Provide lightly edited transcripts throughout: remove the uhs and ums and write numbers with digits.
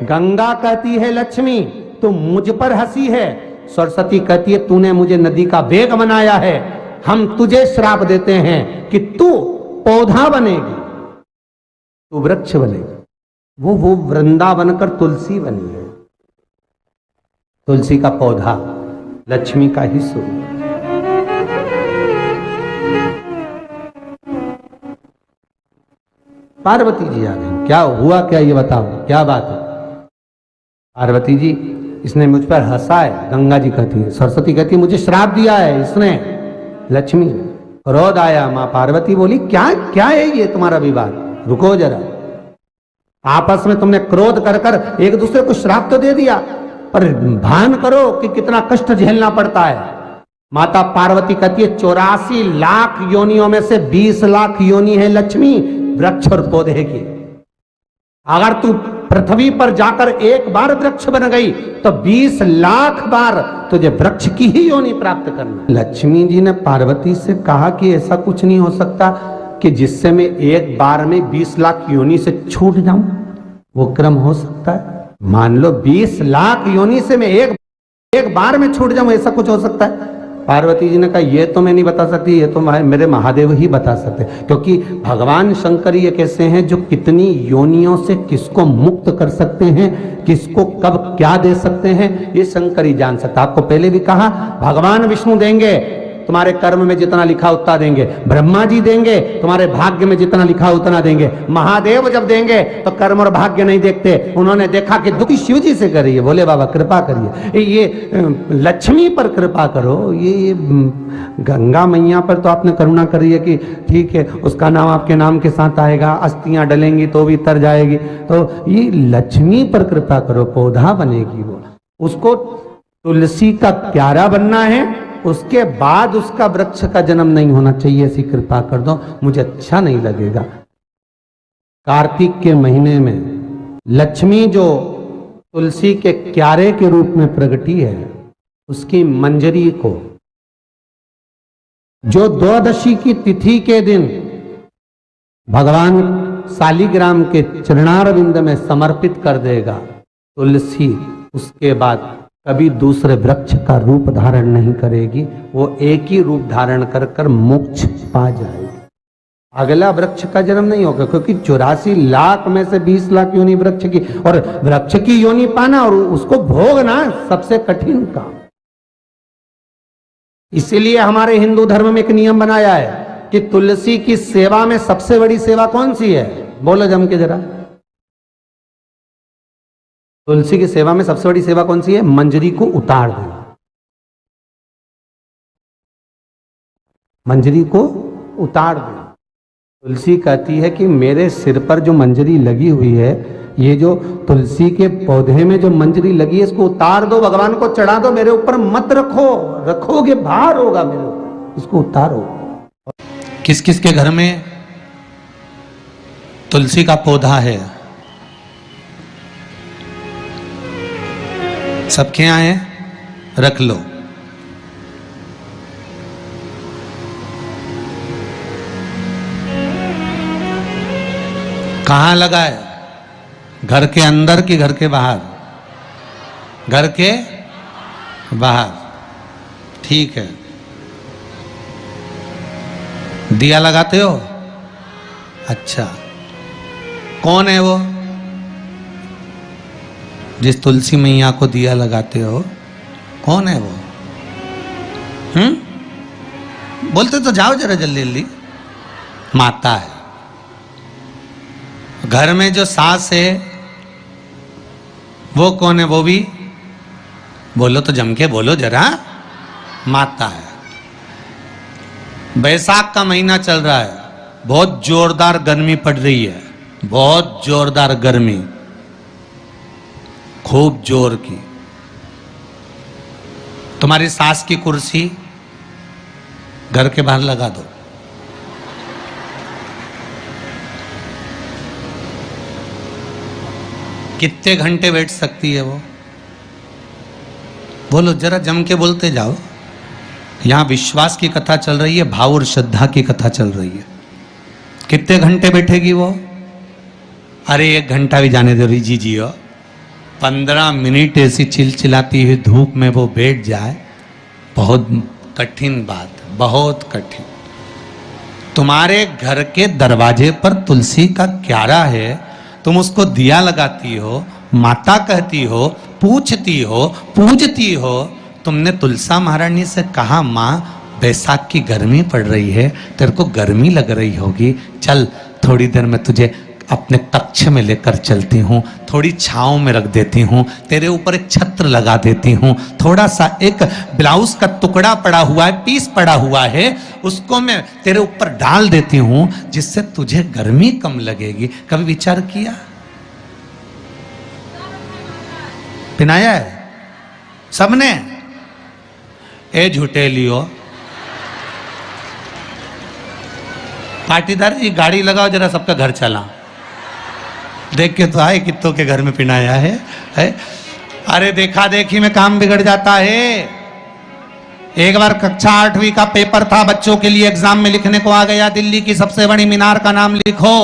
गंगा कहती है लक्ष्मी तू मुझ पर हंसी है, सरस्वती कहती है तूने मुझे नदी का वेग बनाया है, हम तुझे श्राप देते हैं कि तू पौधा बनेगी, तू वृक्ष बनेगी। वो वृंदा बनकर तुलसी बनी है। तुलसी का पौधा लक्ष्मी का ही स्वरूप। पार्वती जी आ गई। क्या हुआ, क्या ये बताओ, क्या बात है? पार्वती जी, इसने मुझ पर हंसा है। गंगा जी कहती है, सरस्वती कहती है मुझे श्राप दिया है इसने, लक्ष्मी। क्रोध आया। मां पार्वती बोली क्या क्या है ये तुम्हारा विवाद, रुको जरा। आपस में तुमने क्रोध कर कर एक दूसरे को श्राप तो दे दिया, पर भान करो कि कितना कष्ट झेलना पड़ता है। माता पार्वती कहती है 84 लाख योनियों में से 20 लाख योनि है लक्ष्मी वृक्ष और पौधे की। अगर तू पृथ्वी पर जाकर एक बार वृक्ष बन गई तो 20 लाख बार तुझे वृक्ष की ही योनि प्राप्त करना। लक्ष्मी जी ने पार्वती से कहा कि ऐसा कुछ नहीं हो सकता कि जिससे मैं एक बार में 20 लाख योनि से छूट जाऊं, वो क्रम हो सकता है? मान लो 20 लाख योनि से मैं एक बार में छूट जाऊं, ऐसा कुछ हो सकता है? पार्वती जी ने कहा ये तो मैं नहीं बता सकती, ये तो मेरे महादेव ही बता सकते, क्योंकि भगवान शंकर ये कैसे हैं जो कितनी योनियों से किसको मुक्त कर सकते हैं, किसको कब क्या दे सकते हैं, ये शंकर ही जान सकता। आपको पहले भी कहा भगवान विष्णु देंगे तुम्हारे कर्म में जितना लिखा उतना देंगे, ब्रह्मा जी देंगे तुम्हारे भाग्य में जितना लिखा उतना देंगे, महादेव जब देंगे तो कर्म और भाग्य नहीं देखते। उन्होंने देखा कि दुखी शिव जी से करिए, बोले बाबा कृपा करिए, ये लक्ष्मी पर कृपा करो, ये गंगा मैया पर तो आपने करुणा करी है कि ठीक है उसका नाम आपके नाम के साथ आएगा, अस्थियां डलेंगी तो भी तर जाएगी, तो ये लक्ष्मी पर कृपा करो, पौधा बनेगी वो। उसको तुलसी का प्यारा बनना है, उसके बाद उसका वृक्ष का जन्म नहीं होना चाहिए, ऐसी कृपा कर दो, मुझे अच्छा नहीं लगेगा। कार्तिक के महीने में लक्ष्मी जो तुलसी के क्यारे के रूप में प्रगटी है, उसकी मंजरी को जो द्वादशी की तिथि के दिन भगवान शालिग्राम के चरणारविंद में समर्पित कर देगा, तुलसी उसके बाद कभी दूसरे वृक्ष का रूप धारण नहीं करेगी, वो एक ही रूप धारण कर कर मोक्ष पा जाएगी। अगला वृक्ष का जन्म नहीं होगा, क्योंकि 84 लाख में से 20 लाख योनि वृक्ष की, और वृक्ष की योनि पाना और उसको भोगना सबसे कठिन काम। इसीलिए हमारे हिंदू धर्म में एक नियम बनाया है कि तुलसी की सेवा में सबसे बड़ी सेवा कौन सी है, बोलो जम के जरा। तुलसी की सेवा में सबसे बड़ी सेवा कौन सी है? मंजरी को उतार देना। मंजरी को उतार देना। तुलसी कहती है कि मेरे सिर पर जो मंजरी लगी हुई है, ये जो तुलसी के पौधे में जो मंजरी लगी है, इसको उतार दो, भगवान को चढ़ा दो, मेरे ऊपर मत रखो, रखोगे भार होगा मेरे ऊपर, इसको उतारो। किस किस के घर में तुलसी का पौधा है? सबके यहाँ है? रख लो। कहाँ लगा है? घर के अंदर कि घर के बाहर? घर के बाहर, ठीक है। दिया लगाते हो? अच्छा, कौन है वो जिस तुलसी मैया को दिया लगाते हो? कौन है वो? बोलते तो जाओ जरा जल्दी जल्दी। माता है। घर में जो सास है वो कौन है? वो भी बोलो तो जम के बोलो जरा। माता है। बैसाख का महीना चल रहा है, बहुत जोरदार गर्मी पड़ रही है, बहुत जोरदार गर्मी, खूब जोर की। तुम्हारी सास की कुर्सी घर के बाहर लगा दो। कितने घंटे बैठ सकती है वो? बोलो जरा, जम के बोलते जाओ। यहां विश्वास की कथा चल रही है, भाव और श्रद्धा की कथा चल रही है। कितने घंटे बैठेगी वो? अरे 1 घंटा भी जाने दो जी जी हो, 15 मिनट ऐसी चिलचिलाती हुई धूप में वो बैठ जाए, बहुत कठिन बात, बहुत कठिन। तुम्हारे घर के दरवाजे पर तुलसी का क्यारा है, तुम उसको दिया लगाती हो, माता कहती हो, पूछती हो, पूजती हो। तुमने तुलसा महारानी से कहा, माँ बैसाख की गर्मी पड़ रही है, तेरे को गर्मी लग रही होगी, चल थोड़ी देर में तुझे अपने कक्ष में लेकर चलती हूँ, थोड़ी छाँव में रख देती हूँ, तेरे ऊपर एक छत्र लगा देती हूँ, थोड़ा सा एक ब्लाउज का टुकड़ा पड़ा हुआ है, पीस पड़ा हुआ है, उसको मैं तेरे ऊपर डाल देती हूँ, जिससे तुझे गर्मी कम लगेगी। कभी विचार किया? पिनाया है सबने? ए झूठे लियो, पाटीदार जी गाड़ी लगाओ जरा, सबका घर चला। देख के तो आए कित्तों के घर में पिनाया है? अरे देखा देखी में काम बिगड़ जाता है। एक बार कक्षा 8वीं का पेपर था, बच्चों के लिए एग्जाम में लिखने को आ गया, दिल्ली की सबसे बड़ी मीनार का नाम लिखो।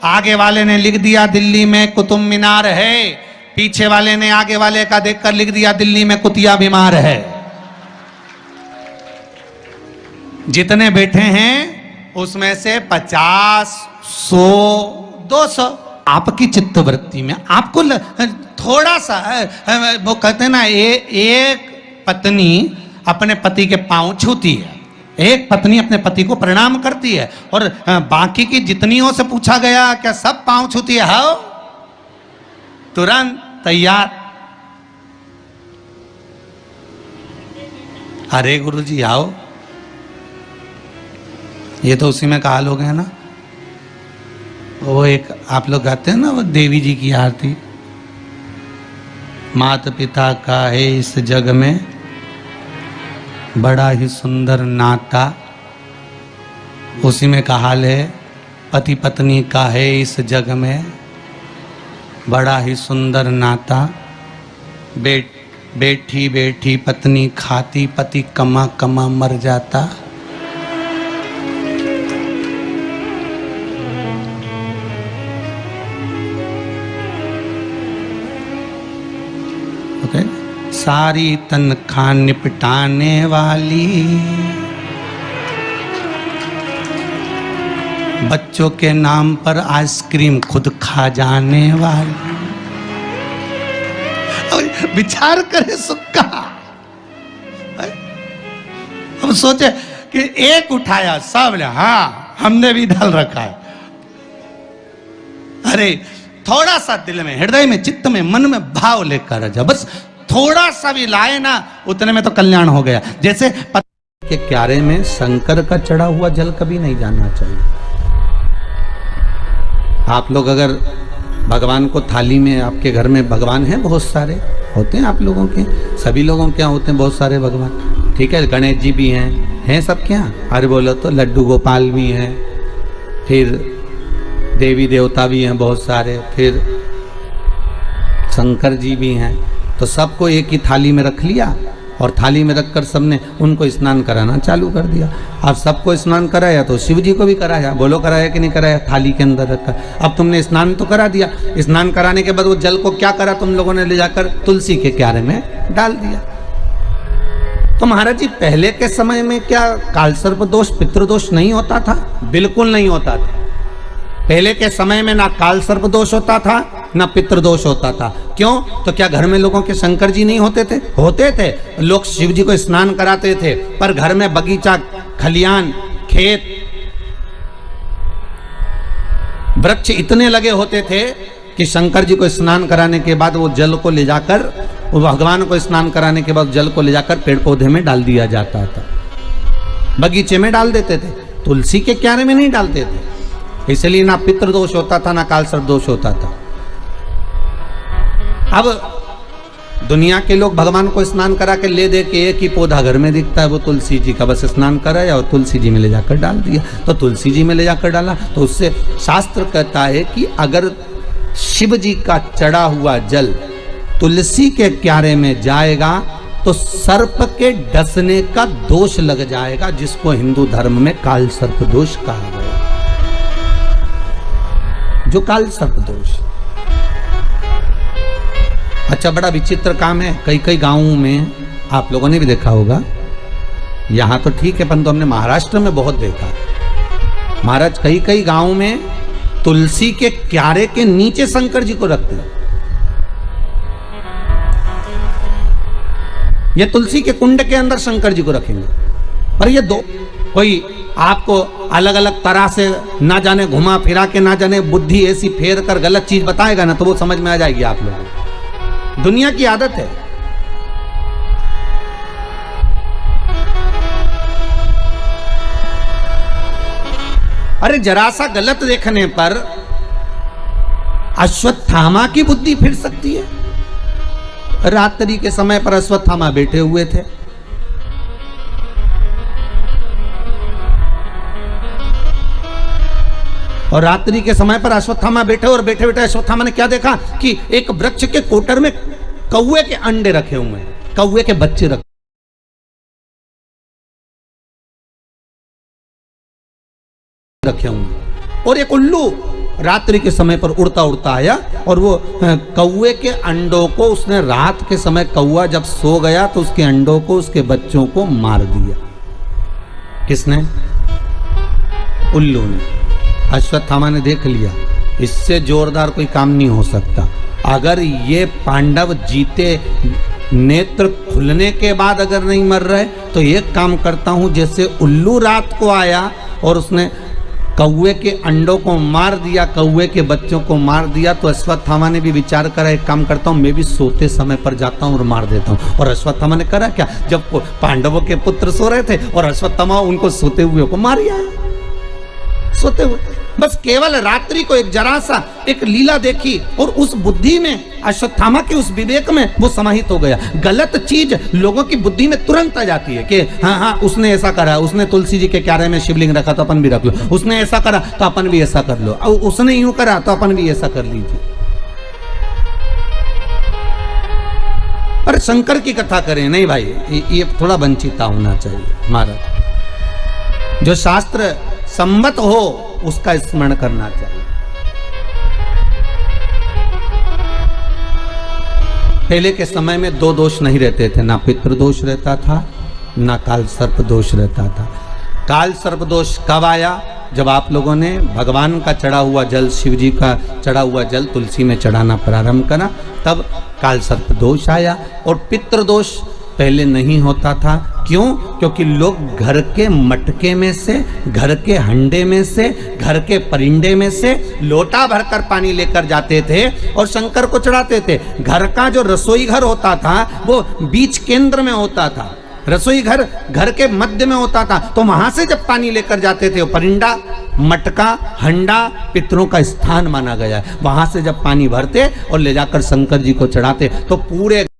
आगे वाले ने लिख दिया दिल्ली में कुतुब मीनार है, पीछे वाले ने आगे वाले का देखकर लिख दिया दिल्ली में कुतिया बीमार है। जितने बैठे हैं उसमें से 50, 100, 200 आपकी चित्तवृत्ति में आपको थोड़ा सा वो कहते हैं ना, एक पत्नी अपने पति के पांव छूती है, एक पत्नी अपने पति को प्रणाम करती है, और बाकी की जितनियों से पूछा गया क्या सब पांव छूती है? हाँ, तुरंत तैयार। अरे गुरुजी आओ, ये तो उसी में का हाल हो गया ना। वो एक आप लोग गाते हैं ना, वो देवी जी की आरती, माता पिता का है इस जग में बड़ा ही सुंदर नाता, उसी में का हाल है। पति पत्नी का है इस जग में बड़ा ही सुंदर नाता, बैठी बैठी पत्नी खाती, पति कमा कमा मर जाता। सारी तनख्वाह निपटाने वाली, बच्चों के नाम पर आइसक्रीम खुद खा जाने वाली। विचार करे सुक्का। हम सोचे कि एक उठाया, सब ले, हाँ हमने भी डाल रखा है। अरे थोड़ा सा दिल में, हृदय में, चित्त में, मन में भाव लेकर जा, बस थोड़ा सा भी लाए ना, उतने में तो कल्याण हो गया। जैसे के क्यारे में शंकर का चढ़ा हुआ जल कभी नहीं जाना चाहिए। आप लोग अगर भगवान को थाली में, आपके घर में भगवान हैं बहुत सारे, होते हैं आप लोगों के, सभी लोगों के यहाँ होते हैं बहुत सारे भगवान, ठीक है, गणेश जी भी हैं सबके यहाँ। अरे बोलो तो लड्डू गोपाल भी हैं, फिर देवी देवता भी हैं बहुत सारे, फिर शंकर जी भी हैं। तो सबको एक ही थाली में रख लिया, और थाली में रखकर सबने उनको स्नान कराना चालू कर दिया। अब सबको स्नान कराया तो शिव जी को भी कराया, बोलो कराया कि नहीं कराया? थाली के अंदर रखा। अब तुमने स्नान तो करा दिया, स्नान कराने के बाद वो जल को क्या करा तुम लोगों ने? ले जाकर तुलसी के क्यारे में डाल दिया। तो महाराज जी पहले के समय में क्या कालसर्प दोष, पितृदोष नहीं होता था? बिल्कुल नहीं होता था। पहले के समय में ना कालसर्प दोष होता था, ना पितृदोष होता था। क्यों? तो क्या घर में लोगों के शंकर जी नहीं होते थे? होते थे। लोग शिव जी को स्नान कराते थे, पर घर में बगीचा, खलियान, खेत, वृक्ष इतने लगे होते थे कि शंकर जी को स्नान कराने के बाद वो जल को ले जाकर, भगवान को स्नान कराने के बाद जल को ले जाकर पेड़ पौधे में डाल दिया जाता था, बगीचे में डाल देते थे, तुलसी के क्यारे में नहीं डालते थे। इसलिए ना पितृदोष होता था, ना कालसर्प दोष होता था। अब दुनिया के लोग भगवान को स्नान करा के ले दे के एक ही पौधा घर में दिखता है, वो तुलसी जी का, बस स्नान कराया और तुलसी जी में ले जाकर डाल दिया। तो तुलसी जी में ले जाकर डाला तो उससे शास्त्र कहता है कि अगर शिव जी का चढ़ा हुआ जल तुलसी के क्यारे में जाएगा तो सर्प के डसने का दोष लग जाएगा, जिसको हिंदू धर्म में काल सर्प दोष कहा गया। जो काल सर्प दोष, अच्छा, बड़ा विचित्र काम है। कई कई गांवों में आप लोगों ने भी देखा होगा, यहाँ तो ठीक है परंतु हमने महाराष्ट्र में बहुत देखा। महाराज कई कई गांवों में तुलसी के क्यारे के नीचे शंकर जी को रखते हैं। ये तुलसी के कुंड के अंदर शंकर जी को रखेंगे। पर ये दो कोई आपको अलग अलग तरह से ना जाने घुमा फिरा के ना जाने बुद्धि ऐसी फेर कर गलत चीज बताएगा ना, तो वो समझ में आ जाएगी आप लोगों को। दुनिया की आदत है। अरे जरा सा गलत देखने पर अश्वत्थामा की बुद्धि फिर सकती है। रात्रि के समय पर अश्वत्थामा बैठे हुए थे। और रात्रि के समय पर अश्वत्थामा बैठे और बैठे बैठे अश्वत्थामा ने क्या देखा कि एक वृक्ष के कोटर में कौवे के अंडे रखे हुए हैं, कौवे के बच्चे रखे हुए, और एक उल्लू रात्रि के समय पर उड़ता उड़ता आया और वो कौवे के अंडों को उसने रात के समय, कौवा जब सो गया तो उसके अंडों को, उसके बच्चों को मार दिया। किसने? उल्लू ने। अश्वत्थामा ने देख लिया इससे जोरदार कोई काम नहीं हो सकता। अगर ये पांडव जीते, नेत्र खुलने के बाद अगर नहीं मर रहे, तो एक काम करता हूं, जैसे उल्लू रात को आया और उसने कौवे के अंडों को मार दिया, कौवे के बच्चों को मार दिया, तो अश्वत्थामा ने भी विचार करा एक काम करता हूं, मैं भी सोते समय पर जाता हूं और मार देता हूं। और अश्वत्थामा ने करा क्या, जब पांडवों के पुत्र सो रहे थे और अश्वत्थामा उनको सोते हुए को मार आया, सोते हुए। बस केवल रात्रि को एक जरा सा एक लीला देखी और उस बुद्धि में, अश्वत्थामा के उस विवेक में वो समाहित हो गया। गलत चीज लोगों की बुद्धि में तुरंत आ जाती है कि हाँ हाँ उसने ऐसा करा, उसने तुलसी जी के क्यारे में शिवलिंग रखा तो अपन भी रख लो, उसने ऐसा करा तो अपन भी ऐसा कर लो, और उसने यूं करा तो अपन भी ऐसा कर लीजिए। अरे शंकर की कथा करें नहीं भाई, ये थोड़ा वंचिता होना चाहिए। महाराज जो शास्त्र सम्मत हो उसका स्मरण करना चाहिए। पहले के समय में दो दोष नहीं रहते थे, ना पितृदोष रहता था, ना काल सर्प दोष रहता था। काल सर्प दोष कब आया? जब आप लोगों ने भगवान का चढ़ा हुआ जल, शिव जी का चढ़ा हुआ जल तुलसी में चढ़ाना प्रारंभ करा, तब काल सर्प दोष आया। और पितृदोष पहले नहीं होता था। क्यों? क्योंकि लोग घर के मटके में से, घर के हंडे में से, घर के परिंडे में से लोटा भरकर पानी लेकर जाते थे और शंकर को चढ़ाते थे। घर का जो रसोई घर होता था वो बीच केंद्र में होता था, रसोई घर घर के मध्य में होता था, तो वहां से जब पानी लेकर जाते थे, परिंडा, मटका, हंडा पितरों का स्थान माना गया है। वहां से जब पानी भरते और ले जाकर शंकर जी को चढ़ाते तो पूरे